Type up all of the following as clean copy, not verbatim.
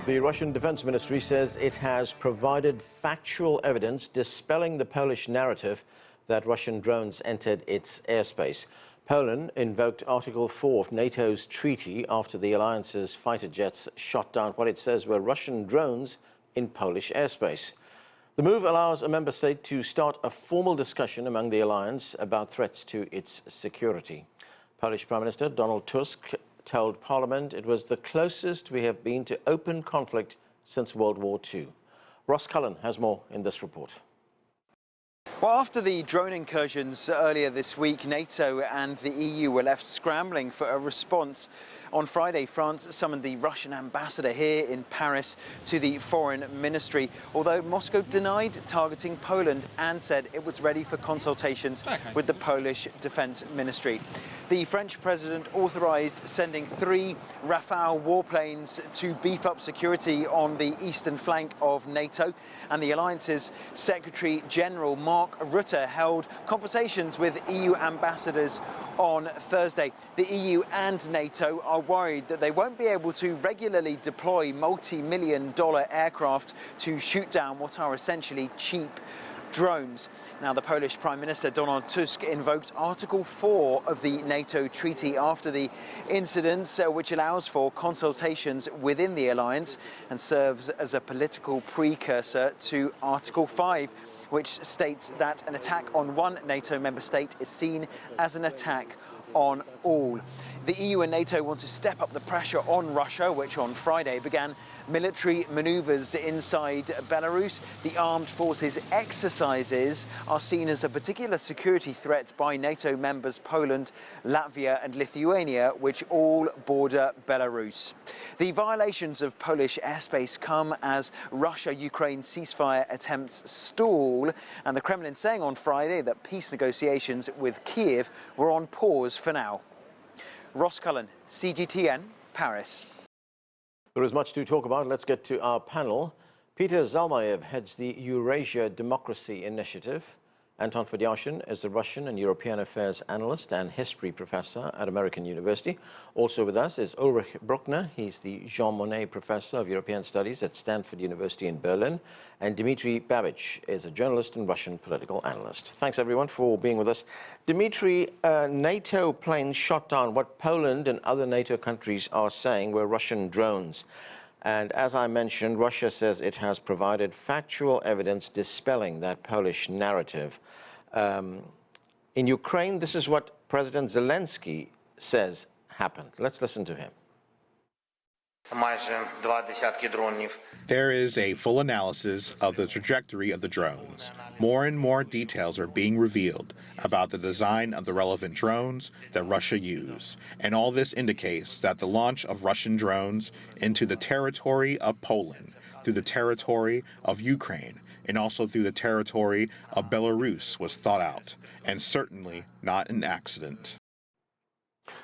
The Russian Defense Ministry says it has provided factual evidence dispelling the Polish narrative that Russian drones entered its airspace. Poland invoked Article 4 of NATO's treaty after the alliance's fighter jets shot down what it says were Russian drones in Polish airspace. The move allows a member state to start a formal discussion among the alliance about threats to its security. Polish Prime Minister Donald Tusk told Parliament it was the closest we have been to open conflict since World War II. Ross Cullen has more in this report. Well, after the drone incursions earlier this week, NATO and the EU were left scrambling for a response. On Friday, France summoned the Russian ambassador here in Paris to the foreign ministry, although Moscow denied targeting Poland and said it was ready for consultations with the Polish defense ministry. The French president authorized sending 3 Rafale warplanes to beef up security on the eastern flank of NATO, and the alliance's Secretary General Mark Rutte held conversations with EU ambassadors on Thursday. The EU and NATO are worried that they won't be able to regularly deploy multi-million-dollar aircraft to shoot down what are essentially cheap drones. Now, the Polish Prime Minister Donald Tusk invoked Article 4 of the NATO treaty after the incidents, which allows for consultations within the alliance and serves as a political precursor to Article 5, which states that an attack on one NATO member state is seen as an attack on all. The EU and NATO want to step up the pressure on Russia, which on Friday began military maneuvers inside Belarus. The armed forces exercises are seen as a particular security threat by NATO members Poland, Latvia and Lithuania, which all border Belarus. The violations of Polish airspace come as Russia-Ukraine ceasefire attempts stall, and the Kremlin saying on Friday that peace negotiations with Kiev were on pause for now. Ross Cullen, CGTN, Paris. There is much to talk about. Let's get to our panel. Peter Zalmayev heads the Eurasia Democracy Initiative. Anton Fedyashin is a Russian and European affairs analyst and history professor at American University. Also with us is Ulrich Bruckner. He's the Jean Monnet Professor of European Studies at Stanford University in Berlin. And Dmitry Babich is a journalist and Russian political analyst. Thanks, everyone, for being with us. Dmitry, NATO planes shot down what Poland and other NATO countries are saying were Russian drones. And as I mentioned, Russia says it has provided factual evidence dispelling that Polish narrative. In Ukraine, this is what President Zelensky says happened. Let's listen to him. There is a full analysis of the trajectory of the drones. More and more details are being revealed about the design of the relevant drones that Russia used. And all this indicates that the launch of Russian drones into the territory of Poland, through the territory of Ukraine, and also through the territory of Belarus was thought out, and certainly not an accident.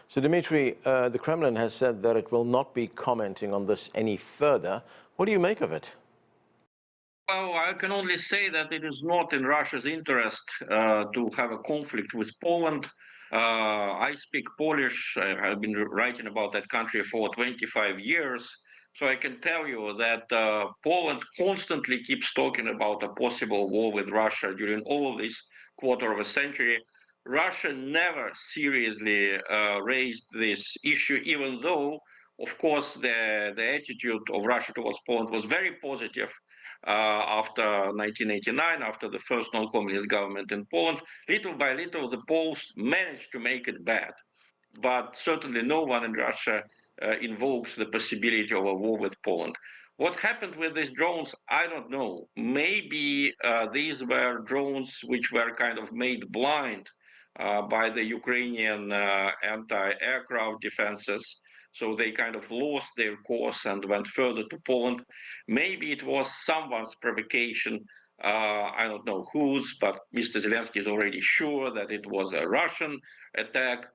So, Dmitry, the Kremlin has said that it will not be commenting on this any further. What do you make of it? Well, I can only say that it is not in Russia's interest to have a conflict with Poland. I speak Polish. I have been writing about that country for 25 years. So I can tell you that Poland constantly keeps talking about a possible war with Russia during all of this quarter of a century. Russia never seriously raised this issue, even though, of course, the attitude of Russia towards Poland was very positive after 1989, after the first non-communist government in Poland. Little by little, the Poles managed to make it bad. But certainly no one in Russia invokes the possibility of a war with Poland. What happened with these drones, I don't know. Maybe these were drones which were kind of made blind by the Ukrainian anti-aircraft defenses. So they kind of lost their course and went further to Poland. Maybe it was someone's provocation. I don't know whose, but Mr. Zelensky is already sure that it was a Russian attack.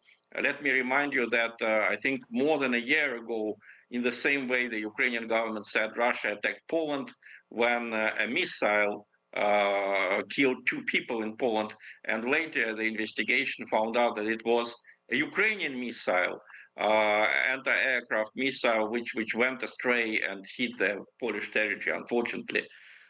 Let me remind you that I think more than a year ago, in the same way the Ukrainian government said Russia attacked Poland when a missile killed 2 people in Poland, and later the investigation found out that it was a Ukrainian missile anti-aircraft missile which went astray and hit the Polish territory, unfortunately.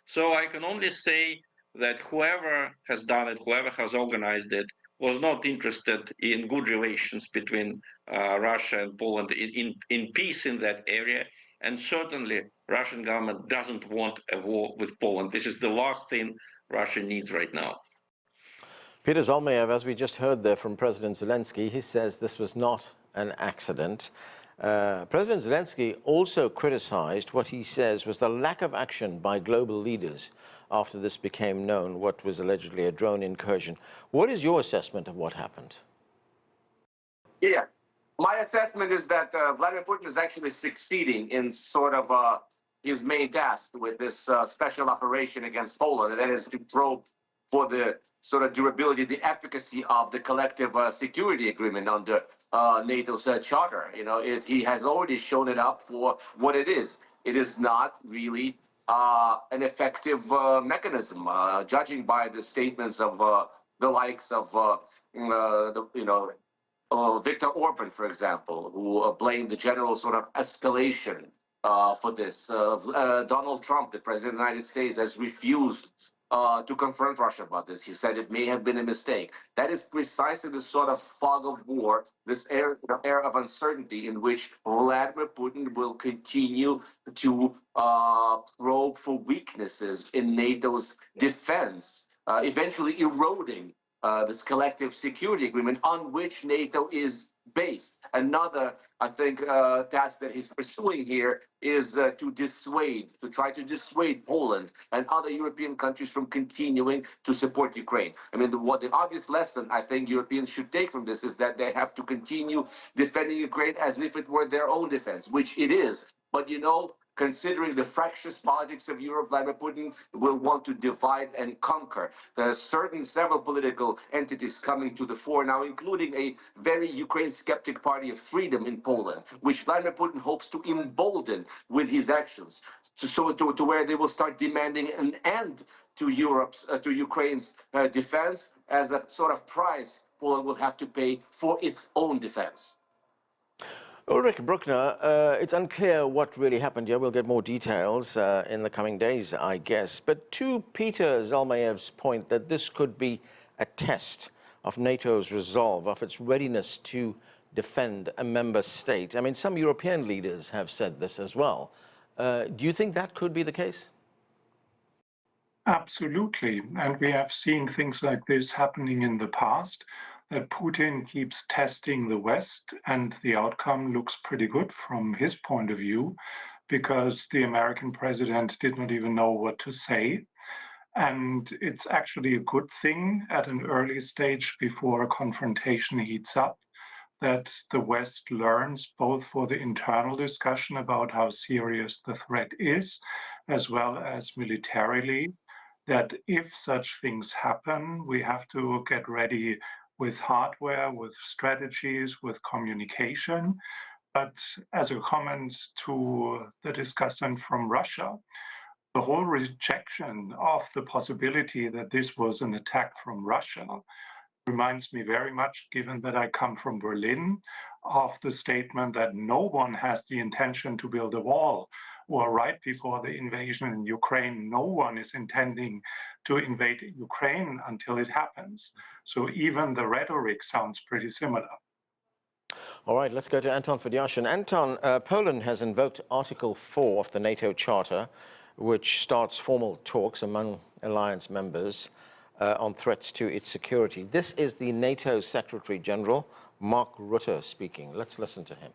So I can only say that whoever has done it, whoever has organized it, was not interested in good relations between Russia and Poland, in peace in that area. And certainly, Russian government doesn't want a war with Poland. This is the last thing Russia needs right now. Peter Zalmayev, as we just heard there from President Zelensky, he says this was not an accident. President Zelensky also criticized what he says was the lack of action by global leaders after this became known, what was allegedly a drone incursion. What is your assessment of what happened? Yeah, my assessment is that Vladimir Putin is actually succeeding in sort of his main task with this special operation against Poland, and that is to probe for the sort of durability, the efficacy of the collective security agreement under NATO's charter. You know, he has already shown it up for what it is. It is not really an effective mechanism, judging by the statements of the likes of Viktor Orban, for example, who blamed the general sort of escalation for this. Donald Trump, the president of the United States, has refused to confront Russia about this. He said it may have been a mistake. That is precisely the sort of fog of war, this air of uncertainty in which Vladimir Putin will continue to probe for weaknesses in NATO's defense, eventually eroding this collective security agreement on which NATO is based. Another, I think, task that he's pursuing here is to try to dissuade Poland and other European countries from continuing to support Ukraine. I mean, the obvious lesson I think Europeans should take from this is that they have to continue defending Ukraine as if it were their own defense, which it is. But you know, considering the fractious politics of Europe, Vladimir Putin will want to divide and conquer. There are several political entities coming to the fore now, including a very Ukraine-skeptic party of freedom in Poland, which Vladimir Putin hopes to embolden with his actions, to where they will start demanding an end to Ukraine's defense as a sort of price Poland will have to pay for its own defense. Ulrich, Bruckner, it's unclear what really happened here. We'll get more details in the coming days, I guess. But to Peter Zalmayev's point that this could be a test of NATO's resolve, of its readiness to defend a member state. I mean, some European leaders have said this as well. Do you think that could be the case? Absolutely. And we have seen things like this happening in the past, that Putin keeps testing the West, and the outcome looks pretty good from his point of view, because the American president did not even know what to say. And it's actually a good thing at an early stage before a confrontation heats up, that the West learns both for the internal discussion about how serious the threat is, as well as militarily, that if such things happen, we have to get ready with hardware, with strategies, with communication. But as a comment to the discussant from Russia, the whole rejection of the possibility that this was an attack from Russia reminds me very much, given that I come from Berlin, of the statement that no one has the intention to build a wall, or right before the invasion in Ukraine, no one is intending to invade Ukraine until it happens. So even the rhetoric sounds pretty similar. All right, let's go to Anton Fedyashin. Anton, Poland has invoked Article 4 of the NATO Charter, which starts formal talks among alliance members on threats to its security. This is the NATO Secretary General, Mark Rutte, speaking. Let's listen to him.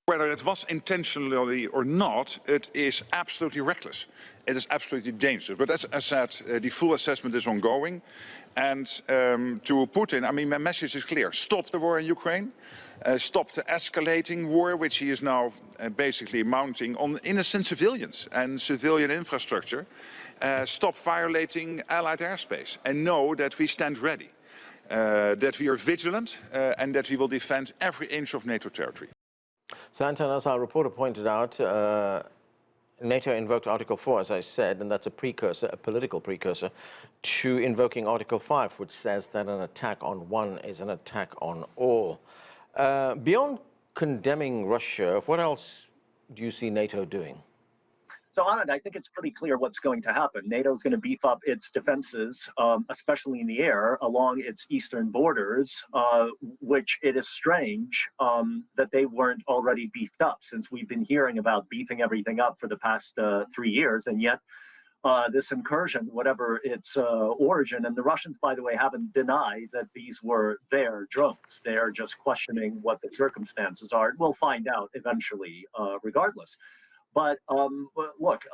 Whether it was intentionally or not, it is absolutely reckless. It is absolutely dangerous. But as I said, the full assessment is ongoing. And to Putin, I mean, my message is clear. Stop the war in Ukraine. Stop the escalating war, which he is now basically mounting on innocent civilians and civilian infrastructure. Stop violating allied airspace. And know that we stand ready, that we are vigilant, and that we will defend every inch of NATO territory. So, Anton, as our reporter pointed out, NATO invoked Article 4, as I said, and that's a precursor, a political precursor, to invoking Article 5, which says that an attack on one is an attack on all. Beyond condemning Russia, what else do you see NATO doing? So, Anand, I think it's pretty clear what's going to happen. NATO is going to beef up its defenses, especially in the air, along its eastern borders, which it is strange that they weren't already beefed up, since we've been hearing about beefing everything up for the past 3 years. And yet this incursion, whatever its origin, and the Russians, by the way, haven't denied that these were their drones. They're just questioning what the circumstances are. We'll find out eventually, regardless. But look,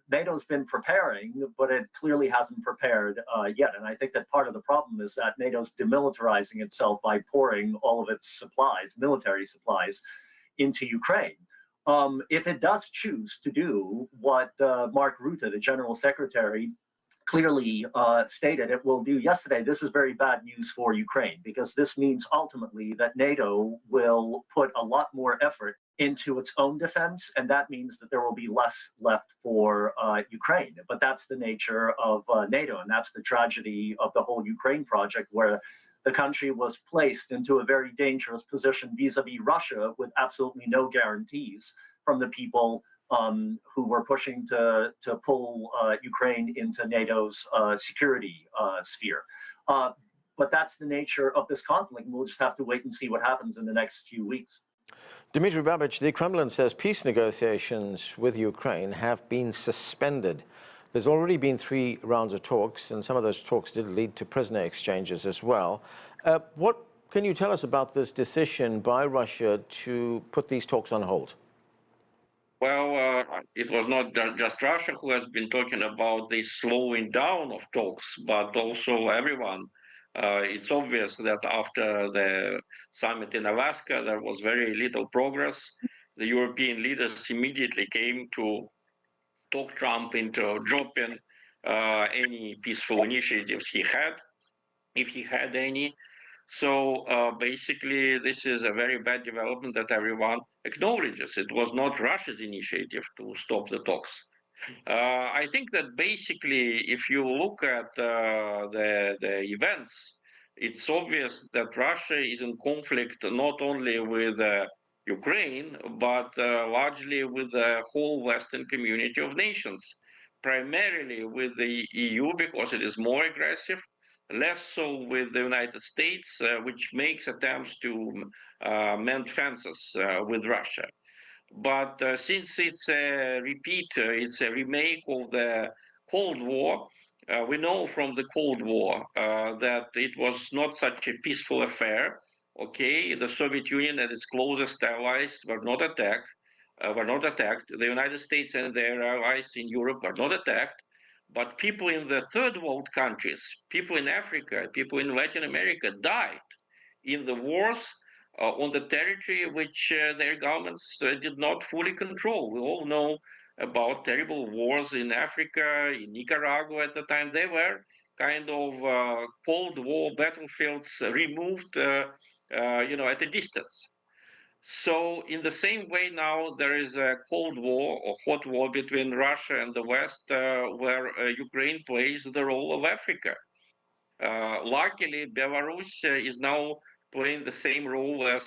NATO's been preparing, but it clearly hasn't prepared yet. And I think that part of the problem is that NATO's demilitarizing itself by pouring all of its supplies, military supplies, into Ukraine. If it does choose to do what Mark Rutte, the General Secretary, clearly stated it will do yesterday, this is very bad news for Ukraine, because this means ultimately that NATO will put a lot more effort into its own defense, and that means that there will be less left for Ukraine. But that's the nature of NATO, and that's the tragedy of the whole Ukraine project, where the country was placed into a very dangerous position vis-a-vis Russia with absolutely no guarantees from the people who were pushing to pull Ukraine into NATO's security sphere. But that's the nature of this conflict, and we'll just have to wait and see what happens in the next few weeks. Dmitry Babich, the Kremlin says peace negotiations with Ukraine have been suspended. There's already been 3 rounds of talks, and some of those talks did lead to prisoner exchanges as well. What can you tell us about this decision by Russia to put these talks on hold? Well, it was not just Russia who has been talking about the slowing down of talks, but also everyone. It's obvious that after the summit in Alaska, there was very little progress. The European leaders immediately came to talk Trump into dropping any peaceful initiatives he had, if he had any. So basically, this is a very bad development that everyone acknowledges. It was not Russia's initiative to stop the talks. I think that basically, if you look at the events, it's obvious that Russia is in conflict not only with Ukraine, but largely with the whole Western community of nations, primarily with the EU because it is more aggressive, less so with the United States, which makes attempts to mend fences with Russia. But since it's a repeat, it's a remake of the Cold War, we know from the Cold War that it was not such a peaceful affair. Okay, the Soviet Union and its closest allies were not attacked. The United States and their allies in Europe were not attacked. But people in the third world countries, people in Africa, people in Latin America died in the wars on the territory which their governments did not fully control. We all know about terrible wars in Africa, in Nicaragua at the time. They were kind of Cold War battlefields removed, at a distance. So in the same way now, there is a Cold War or hot war between Russia and the West, where Ukraine plays the role of Africa. Luckily, Belarus is now playing the same role as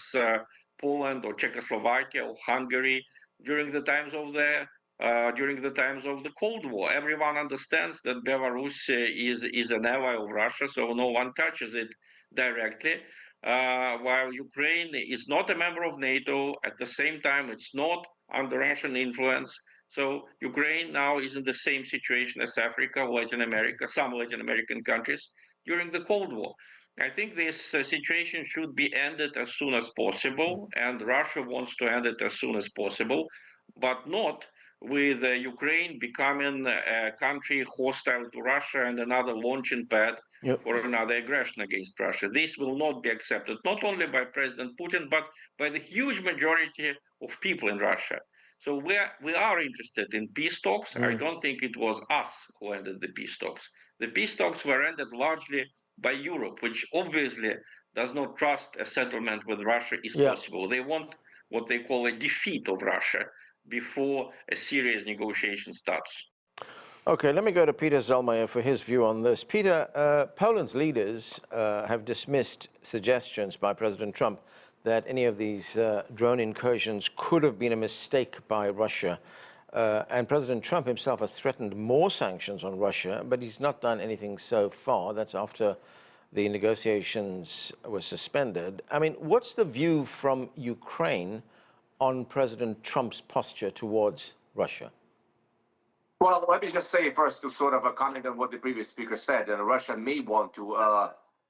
Poland or Czechoslovakia or Hungary during the times of the Cold War. Everyone understands that Belarus is an ally of Russia, so no one touches it directly. While Ukraine is not a member of NATO, at the same time, it's not under Russian influence. So Ukraine now is in the same situation as Africa, Latin America, some Latin American countries during the Cold War. I think this situation should be ended as soon as possible, and Russia wants to end it as soon as possible, but not with Ukraine becoming a country hostile to Russia and another launching pad for another aggression against Russia. This will not be accepted, not only by President Putin, but by the huge majority of people in Russia. So we are interested in peace talks. I don't think it was us who ended the peace talks. The peace talks were ended largely by Europe, which obviously does not trust a settlement with Russia is possible. They want what they call a defeat of Russia before a serious negotiation starts. Okay, let me go to Peter Zalmayev for his view on this. Peter, Poland's leaders have dismissed suggestions by President Trump that any of these drone incursions could have been a mistake by Russia. And President Trump himself has threatened more sanctions on Russia, but he's not done anything so far. That's after the negotiations were suspended. I mean, what's the view from Ukraine on President Trump's posture towards Russia? Well, let me just say first to sort of comment on what the previous speaker said, that Russia may want to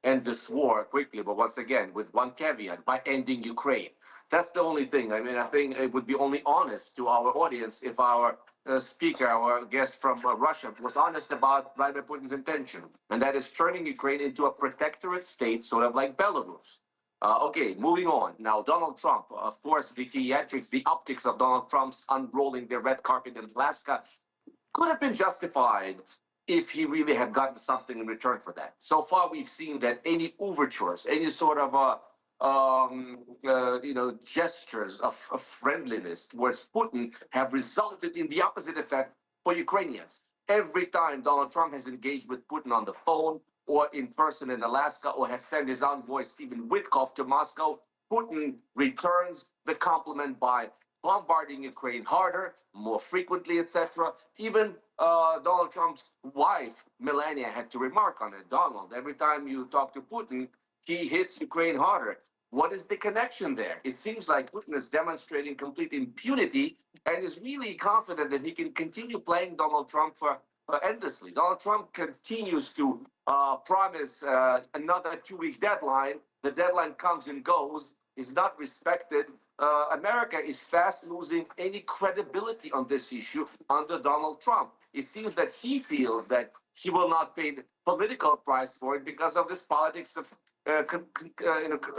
end this war quickly, but once again, with one caveat, by ending Ukraine. That's the only thing. I mean, I think it would be only honest to our audience if our speaker, our guest from Russia, was honest about Vladimir Putin's intention, and that is turning Ukraine into a protectorate state, sort of like Belarus. Okay, moving on. Now, Donald Trump, of course, the theatrics, the optics of Donald Trump's unrolling the red carpet in Alaska could have been justified if he really had gotten something in return for that. So far, we've seen that any overtures, any sort of gestures of friendliness towards Putin have resulted in the opposite effect for Ukrainians. Every time Donald Trump has engaged with Putin on the phone or in person in Alaska or has sent his envoy Stephen Witkoff to Moscow, Putin returns the compliment by bombarding Ukraine harder, more frequently, etc. Even Donald Trump's wife, Melania, had to remark on it. Donald, every time you talk to Putin, he hits Ukraine harder. What is the connection there? It seems like Putin is demonstrating complete impunity and is really confident that he can continue playing Donald Trump for endlessly. Donald Trump continues to promise another 2-week deadline. The deadline comes and goes, is not respected. America is fast losing any credibility on this issue under Donald Trump. It seems that he feels that he will not pay the political price for it because of this politics of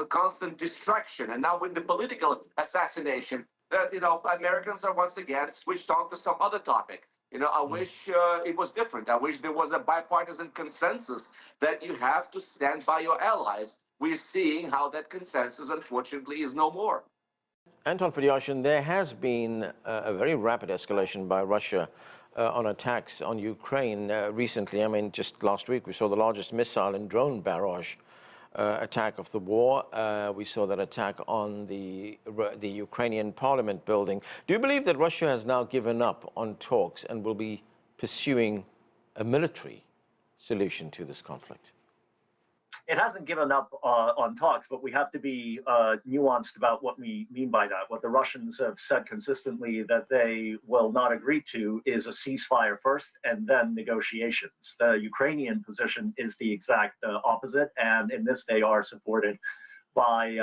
constant distraction. And now with the political assassination, Americans are once again switched on to some other topic. I wish it was different. I wish there was a bipartisan consensus that you have to stand by your allies. We're seeing how that consensus, unfortunately, is no more. Anton Fedyashin, there has been a very rapid escalation by Russia on attacks on Ukraine recently. I mean, just last week we saw the largest missile and drone barrage attack of the war. We saw that attack on the Ukrainian parliament building. Do you believe that Russia has now given up on talks and will be pursuing a military solution to this conflict? It hasn't given up on talks, but we have to be nuanced about what we mean by that. What the Russians have said consistently that they will not agree to is a ceasefire first and then negotiations. The Ukrainian position is the exact opposite, and in this they are supported by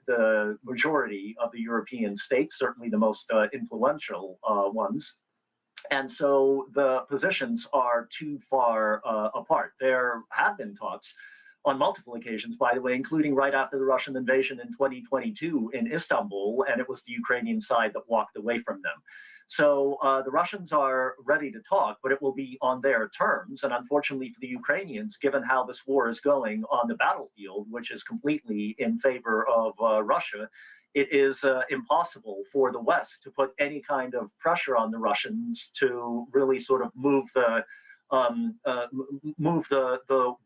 the majority of the European states, certainly the most influential ones. And so the positions are too far apart. There have been talks on multiple occasions, by the way, including right after the Russian invasion in 2022 in Istanbul, and it was the Ukrainian side that walked away from them. So the Russians are ready to talk, but it will be on their terms. And unfortunately for the Ukrainians, given how this war is going on the battlefield, which is completely in favor of Russia, it is impossible for the West to put any kind of pressure on the Russians to really sort of move the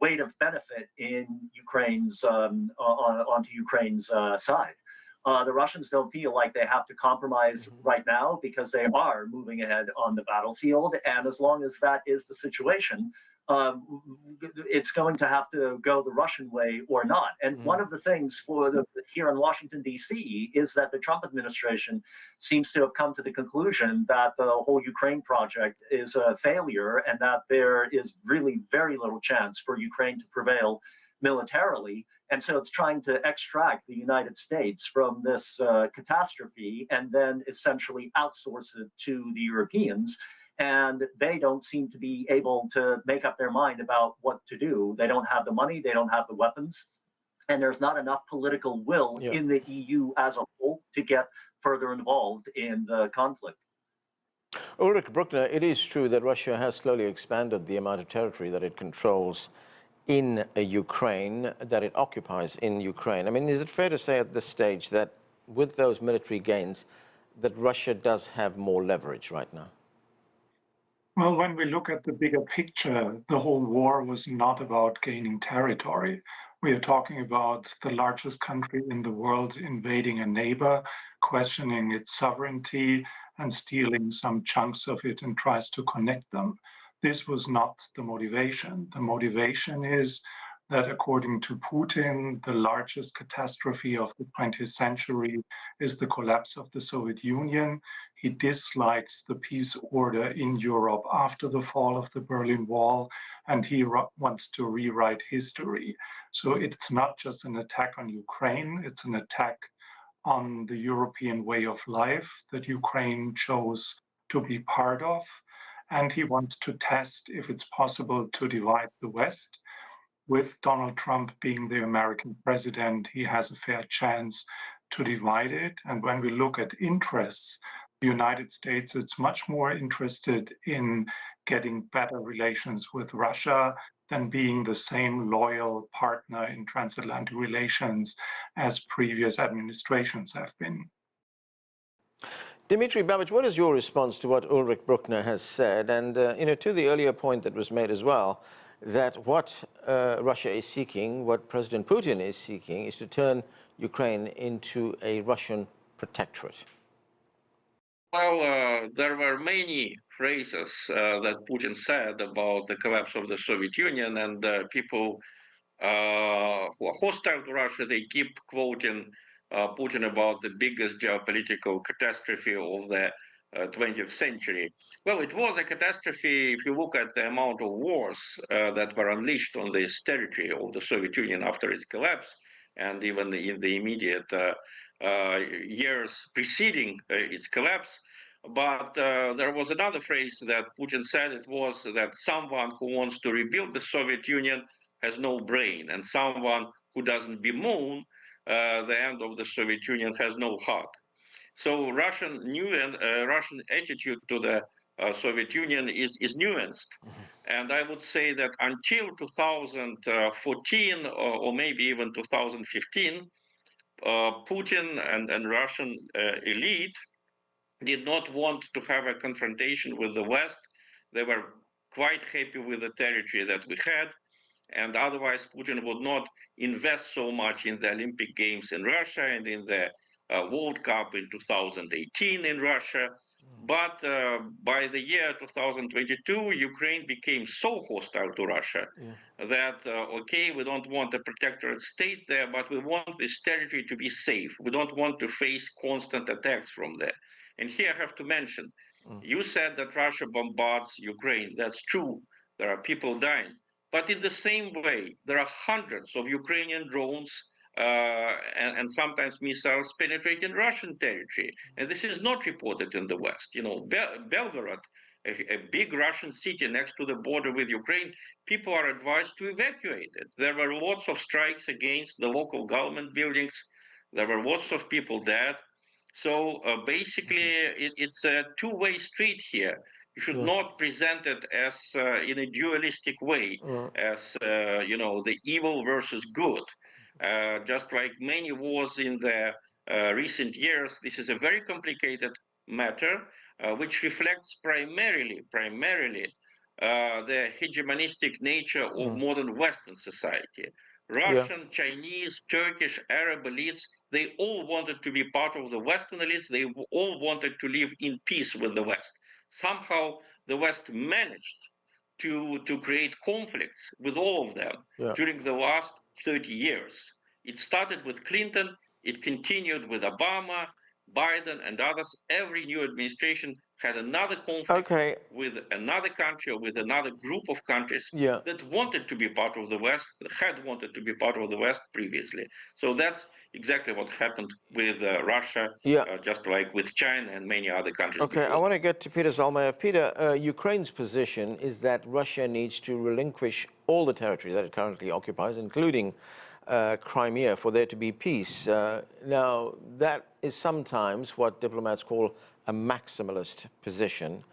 weight of benefit in Ukraine's onto Ukraine's side. The Russians don't feel like they have to compromise right now because they are moving ahead on the battlefield, and as long as that is the situation, it's going to have to go the Russian way or not. And one of the things here in Washington, D.C. is that the Trump administration seems to have come to the conclusion that the whole Ukraine project is a failure and that there is really very little chance for Ukraine to prevail militarily. And so it's trying to extract the United States from this catastrophe and then essentially outsource it to the Europeans. And they don't seem to be able to make up their mind about what to do. They don't have the money, they don't have the weapons, and there's not enough political will in the EU as a whole to get further involved in the conflict. Ulrich, Bruckner, it is true that Russia has slowly expanded the amount of territory that it controls in Ukraine, that it occupies in Ukraine. I mean, is it fair to say at this stage that with those military gains, that Russia does have more leverage right now? Well, when we look at the bigger picture, the whole war was not about gaining territory. We are talking about the largest country in the world invading a neighbor, questioning its sovereignty, and stealing some chunks of it and tries to connect them. This was not the motivation. The motivation is that, according to Putin, the largest catastrophe of the 20th century is the collapse of the Soviet Union. He dislikes the peace order in Europe after the fall of the Berlin Wall, and he wants to rewrite history. So it's not just an attack on Ukraine, it's an attack on the European way of life that Ukraine chose to be part of. And he wants to test if it's possible to divide the West. With Donald Trump being the American president, he has a fair chance to divide it. And when we look at interests, the United States is much more interested in getting better relations with Russia than being the same loyal partner in transatlantic relations as previous administrations have been. Dmitry Babich, what is your response to what Ulrich Bruckner has said? And, to the earlier point that was made as well, that what Russia is seeking, what President Putin is seeking, is to turn Ukraine into a Russian protectorate. Well, there were many phrases that Putin said about the collapse of the Soviet Union, and people who are hostile to Russia, they keep quoting Putin about the biggest geopolitical catastrophe of the 20th century. Well, it was a catastrophe if you look at the amount of wars that were unleashed on this territory of the Soviet Union after its collapse, and even in the immediate years preceding its collapse. But there was another phrase that Putin said. It was that someone who wants to rebuild the Soviet Union has no brain, and someone who doesn't bemoan the end of the Soviet Union has no heart. So Russian attitude to the Soviet Union is nuanced. And I would say that until 2014 or maybe even 2015, Putin and Russian elite did not want to have a confrontation with the West. They were quite happy with the territory that we had. And otherwise, Putin would not invest so much in the Olympic Games in Russia and in the World Cup in 2018 in Russia. But by the year 2022, Ukraine became so hostile to Russia that, okay, we don't want a protectorate state there, but we want this territory to be safe. We don't want to face constant attacks from there. And here I have to mention, you said that Russia bombards Ukraine. That's true. There are people dying. But in the same way, there are hundreds of Ukrainian drones and sometimes missiles penetrating Russian territory. And this is not reported in the West. Belgorod, a big Russian city next to the border with Ukraine, people are advised to evacuate it. There were lots of strikes against the local government buildings. There were lots of people dead. So basically, it's a two-way street here. You should not present it as in a dualistic way, as the evil versus good. Just like many wars in the recent years, this is a very complicated matter, which reflects primarily the hegemonistic nature of modern Western society. Russian, Chinese, Turkish, Arab elites, they all wanted to be part of the Western elites. They all wanted to live in peace with the West. Somehow the West managed to create conflicts with all of them during the last 30 years. It started with Clinton, it continued with Obama, Biden, and others. Every new administration had another conflict with another country or with another group of countries that wanted to be part of the West, had wanted to be part of the West previously. So that's exactly what happened with Russia, just like with China and many other countries. Okay, I want to get to Peter Zalmayev. Peter, Ukraine's position is that Russia needs to relinquish all the territory that it currently occupies, including Crimea, for there to be peace. Now, that is sometimes what diplomats call a maximalist position.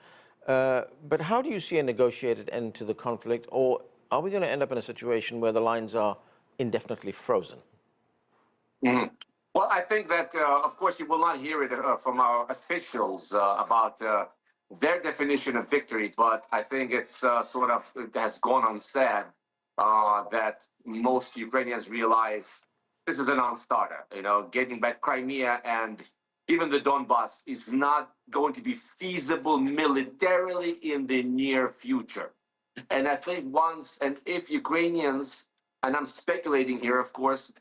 But how do you see a negotiated end to the conflict, or are we going to end up in a situation where the lines are indefinitely frozen? Well, I think that, of course, you will not hear it from our officials about their definition of victory, but I think it's it has gone unsaid that most Ukrainians realize this is a non-starter. You know, getting back Crimea and even the Donbass is not going to be feasible militarily in the near future. And I think once and if Ukrainians, and I'm speculating here, of course,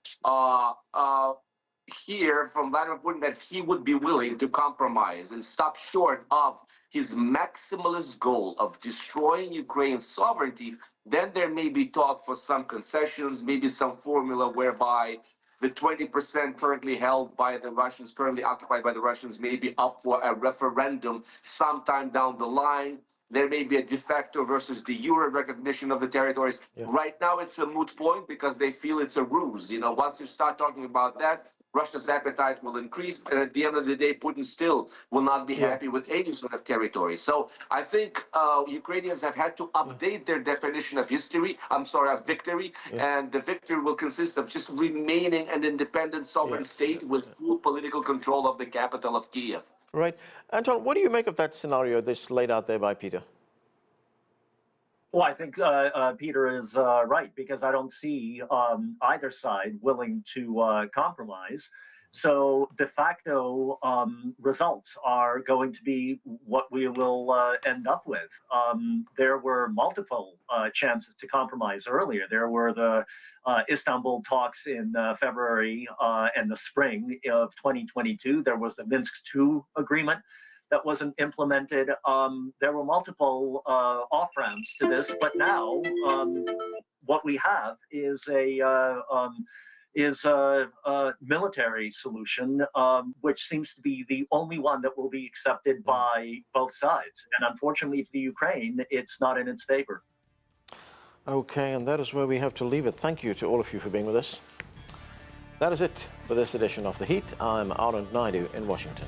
hear from Vladimir Putin that he would be willing to compromise and stop short of his maximalist goal of destroying Ukraine's sovereignty, then there may be talk for some concessions, maybe some formula whereby the 20% currently held by the Russians, currently occupied by the Russians, may be up for a referendum sometime down the line. There may be a de facto versus de jure recognition of the territories. Yeah. Right now, it's a moot point because they feel it's a ruse. You know, once you start talking about that, Russia's appetite will increase, and at the end of the day, Putin still will not be happy with any sort of territory. So I think Ukrainians have had to update their definition of history, of victory, and the victory will consist of just remaining an independent sovereign state with full political control of the capital of Kiev. Right. Anton, what do you make of that scenario that's laid out there by Peter? Well, I think Peter is right, because I don't see either side willing to compromise. So de facto results are going to be what we will end up with. There were multiple chances to compromise earlier. There were the Istanbul talks in February and the spring of 2022. There was the Minsk II agreement that wasn't implemented. There were multiple off-ramps to this, but now what we have is a military solution, which seems to be the only one that will be accepted by both sides. And unfortunately for the Ukraine, it's not in its favor. Okay, and that is where we have to leave it. Thank you to all of you for being with us. That is it for this edition of The Heat. I'm Anand Naidu in Washington.